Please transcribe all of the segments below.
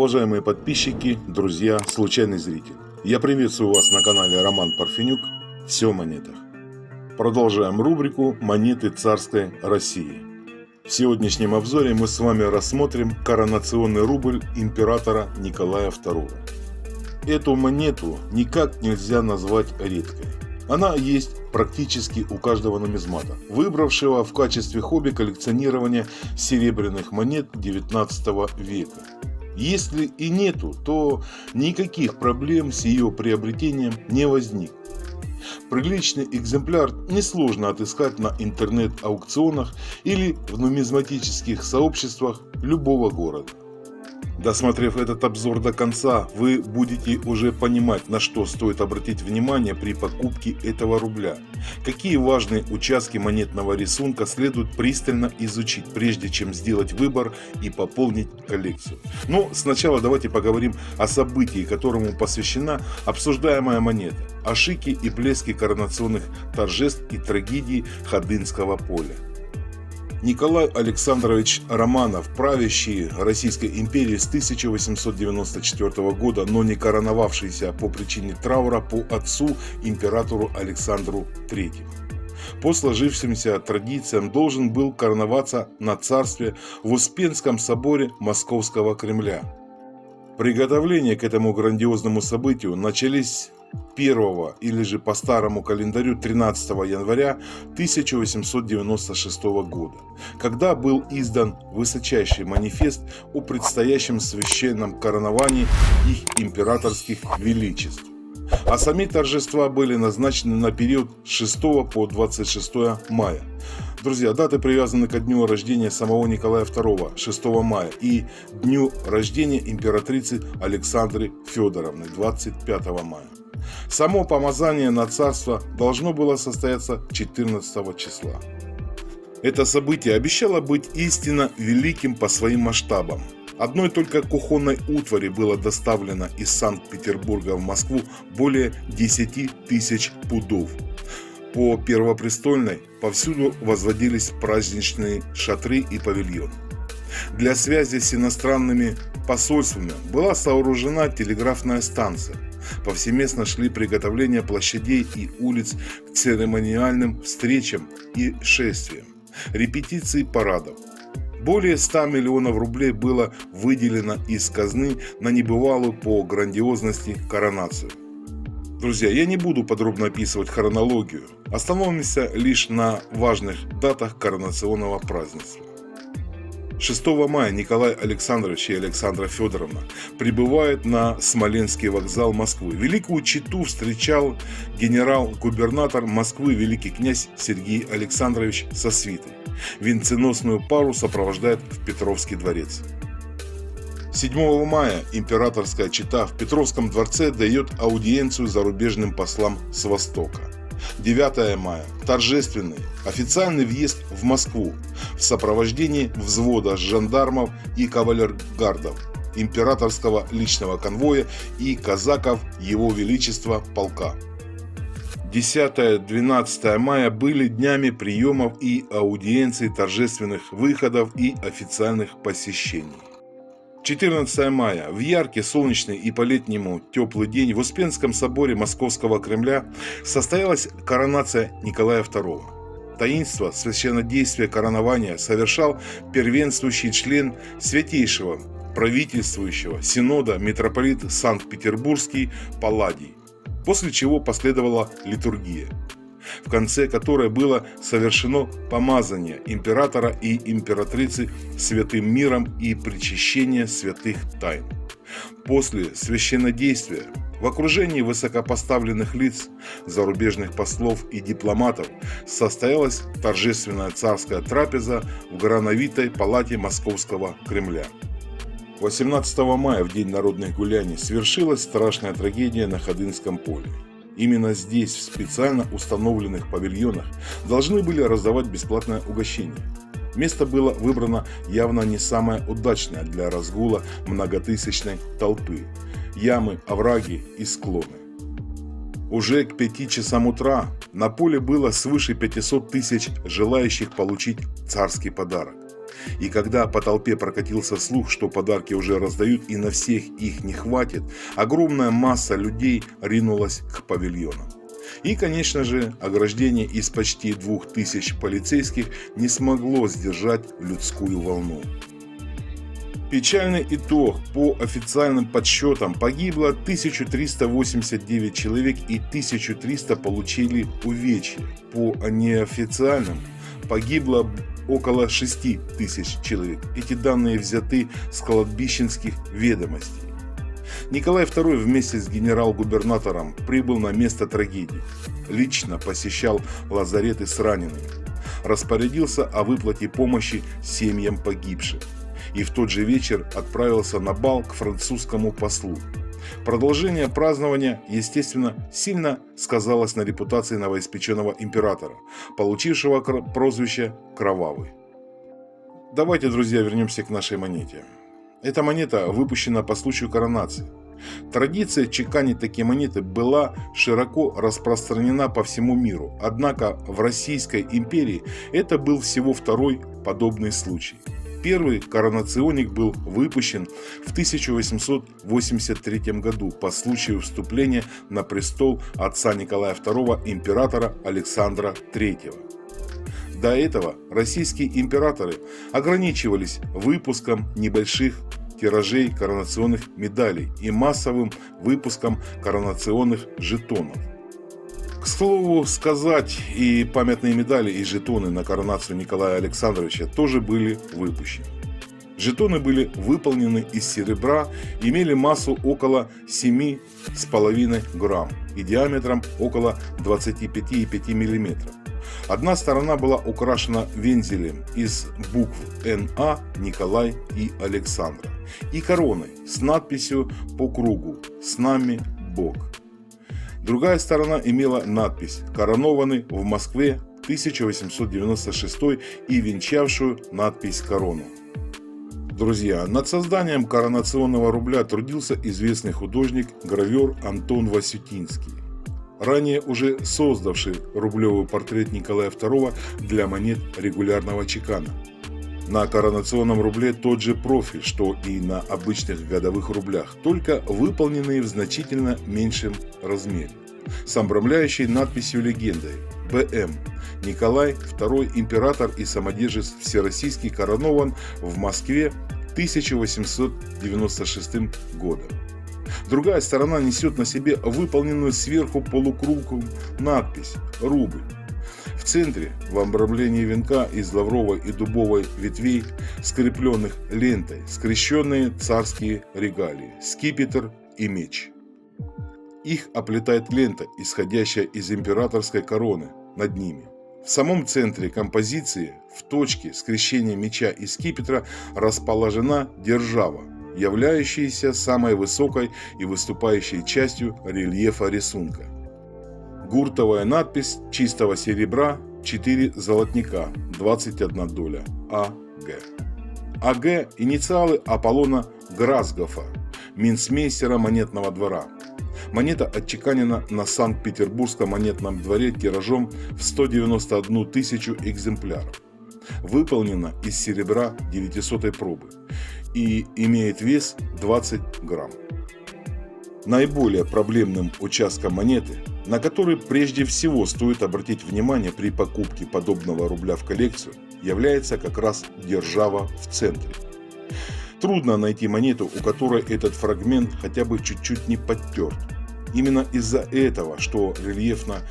Уважаемые подписчики, друзья, случайный зритель. Я приветствую вас на канале Роман Парфенюк. Все о монетах. Продолжаем рубрику «Монеты царской России». В сегодняшнем обзоре мы с вами рассмотрим коронационный рубль императора Николая II. Эту монету никак нельзя назвать редкой. Она есть практически у каждого нумизмата, выбравшего в качестве хобби коллекционирования серебряных монет XIX века. Если и нету, то никаких проблем с ее приобретением не возникнет. Приличный экземпляр несложно отыскать на интернет-аукционах или в нумизматических сообществах любого города. Досмотрев этот обзор до конца, вы будете уже понимать, на что стоит обратить внимание при покупке этого рубля. Какие важные участки монетного рисунка следует пристально изучить, прежде чем сделать выбор и пополнить коллекцию. Но сначала давайте поговорим о событии, которому посвящена обсуждаемая монета, о шике и блеске коронационных торжеств и трагедии Ходынского поля. Николай Александрович Романов, правящий Российской империей с 1894 года, но не короновавшийся по причине траура по отцу, императору Александру III. По сложившимся традициям должен был короноваться на царстве в Успенском соборе Московского Кремля. Приготовления к этому грандиозному событию начались 1 или же по старому календарю 13 января 1896 года, когда был издан высочайший манифест о предстоящем священном короновании их императорских величеств. А сами торжества были назначены на период с 6 по 26 мая. Друзья, даты привязаны ко дню рождения самого Николая II 6 мая и дню рождения императрицы Александры Федоровны 25 мая. Само помазание на царство должно было состояться 14 числа. Это событие обещало быть истинно великим по своим масштабам. Одной только кухонной утвари было доставлено из Санкт-Петербурга в Москву более 10 тысяч пудов. По Первопрестольной повсюду возводились праздничные шатры и павильоны. Для связи с иностранными посольствами была сооружена телеграфная станция. Повсеместно шли приготовления площадей и улиц к церемониальным встречам и шествиям, репетиции парадов. Более 100 миллионов рублей было выделено из казны на небывалую по грандиозности коронацию. Друзья, я не буду подробно описывать хронологию, остановимся лишь на важных датах коронационного празднества. 6 мая Николай Александрович и Александра Федоровна прибывают на Смоленский вокзал Москвы. Великую чету встречал генерал-губернатор Москвы великий князь Сергей Александрович со свитой. Венценосную пару сопровождает в Петровский дворец. 7 мая императорская чета в Петровском дворце дает аудиенцию зарубежным послам с Востока. 9 мая – торжественный официальный въезд в Москву в сопровождении взвода жандармов и кавалергардов, императорского личного конвоя и казаков Его Величества полка. 10-12 мая были днями приемов и аудиенций, торжественных выходов и официальных посещений. 14 мая. В яркий, солнечный и по-летнему теплый день в Успенском соборе Московского Кремля состоялась коронация Николая II. Таинство священнодействия коронования совершал первенствующий член Святейшего правительствующего Синода митрополит Санкт-Петербургский Палладий, после чего последовала литургия, в конце которой было совершено помазание императора и императрицы святым миром и причащение святых тайн. После священнодействия в окружении высокопоставленных лиц, зарубежных послов и дипломатов состоялась торжественная царская трапеза в грановитой палате Московского Кремля. 18 мая, в день народных гуляний, свершилась страшная трагедия на Ходынском поле. Именно здесь, в специально установленных павильонах, должны были раздавать бесплатное угощение. Место было выбрано явно не самое удачное для разгула многотысячной толпы. Ямы, овраги и склоны. Уже к 5 часам утра на поле было свыше 500 тысяч желающих получить царский подарок. И когда по толпе прокатился слух, что подарки уже раздают и на всех их не хватит, огромная масса людей ринулась к павильонам. И, конечно же, ограждение из почти 2000 полицейских не смогло сдержать людскую волну. Печальный итог. По официальным подсчетам погибло 1389 человек и 1300 получили увечья. По неофициальным погибло около 6000 человек. Эти данные взяты с кладбищенских ведомостей. Николай II вместе с генерал-губернатором прибыл на место трагедии. Лично посещал лазареты с ранеными. Распорядился о выплате помощи семьям погибших. И в тот же вечер отправился на бал к французскому послу. Продолжение празднования, естественно, сильно сказалось на репутации новоиспеченного императора, получившего прозвище «Кровавый». Давайте, друзья, вернемся к нашей монете. Эта монета выпущена по случаю коронации. Традиция чеканить такие монеты была широко распространена по всему миру, однако в Российской империи это был всего второй подобный случай. Первый коронационник был выпущен в 1883 году по случаю вступления на престол отца Николая II императора Александра III. До этого российские императоры ограничивались выпуском небольших тиражей коронационных медалей и массовым выпуском коронационных жетонов. К слову сказать, и памятные медали и жетоны на коронацию Николая Александровича тоже были выпущены. Жетоны были выполнены из серебра, имели массу около 7,5 грамм и диаметром около 25,5 мм. Одна сторона была украшена вензелем из букв НА Николай и Александра и короной с надписью по кругу «С нами Бог». Другая сторона имела надпись «Коронованы в Москве 1896» и венчавшую надпись «Корону». Друзья, над созданием коронационного рубля трудился известный художник-гравер Антон Васютинский, ранее уже создавший рублевый портрет Николая II для монет регулярного чекана. На коронационном рубле тот же профиль, что и на обычных годовых рублях, только выполненный в значительно меньшем размере, с обрамляющей надписью легендой «БМ. Николай II император и самодержец всероссийский коронован в Москве 1896 годом». Другая сторона несет на себе выполненную сверху полукругом надпись «Рубль». В центре, в обрамлении венка из лавровой и дубовой ветвей, скрепленных лентой, скрещенные царские регалии, скипетр и меч. Их оплетает лента, исходящая из императорской короны над ними. В самом центре композиции, в точке скрещения меча и скипетра, расположена держава, являющаяся самой высокой и выступающей частью рельефа рисунка. Гуртовая надпись чистого серебра, 4 золотника, 21 доля, АГ. АГ – инициалы Аполлона Грасгофа, минцмейстера монетного двора. Монета отчеканена на Санкт-Петербургском монетном дворе тиражом в 191 тысячу экземпляров. Выполнена из серебра 900 пробы и имеет вес 20 грамм. Наиболее проблемным участком монеты, на который прежде всего стоит обратить внимание при покупке подобного рубля в коллекцию, является как раз держава в центре. Трудно найти монету, у которой этот фрагмент хотя бы чуть-чуть не подтерт. Именно из-за этого, что рельефна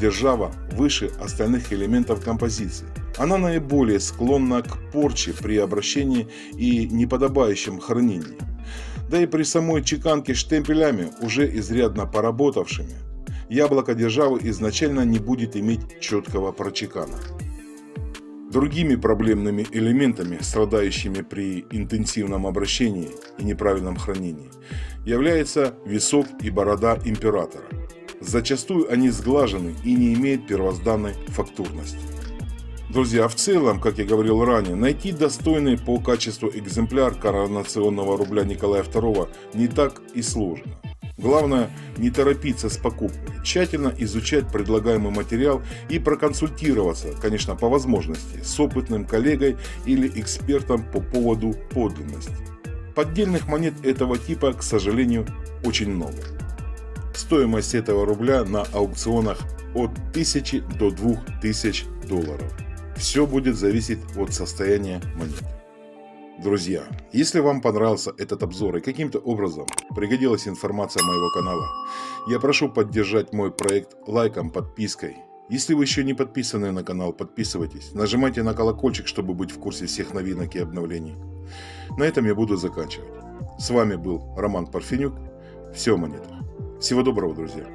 держава выше остальных элементов композиции. Она наиболее склонна к порче при обращении и неподобающем хранении. Да и при самой чеканке штемпелями, уже изрядно поработавшими, яблоко державы изначально не будет иметь четкого прочекана. Другими проблемными элементами, страдающими при интенсивном обращении и неправильном хранении, является висок и борода императора. Зачастую они сглажены и не имеют первозданной фактурности. Друзья, в целом, как я говорил ранее, найти достойный по качеству экземпляр коронационного рубля Николая II не так и сложно. Главное, не торопиться с покупкой, тщательно изучать предлагаемый материал и проконсультироваться, конечно, по возможности, с опытным коллегой или экспертом по поводу подлинности. Поддельных монет этого типа, к сожалению, очень много. Стоимость этого рубля на аукционах от 1000 до 2000 долларов. Все будет зависеть от состояния монет. Друзья, если вам понравился этот обзор и каким-то образом пригодилась информация моего канала, я прошу поддержать мой проект лайком, подпиской. Если вы еще не подписаны на канал, подписывайтесь, нажимайте на колокольчик, чтобы быть в курсе всех новинок и обновлений. На этом я буду заканчивать. С вами был Роман Парфенюк. Все о монетах. Всего доброго, друзья.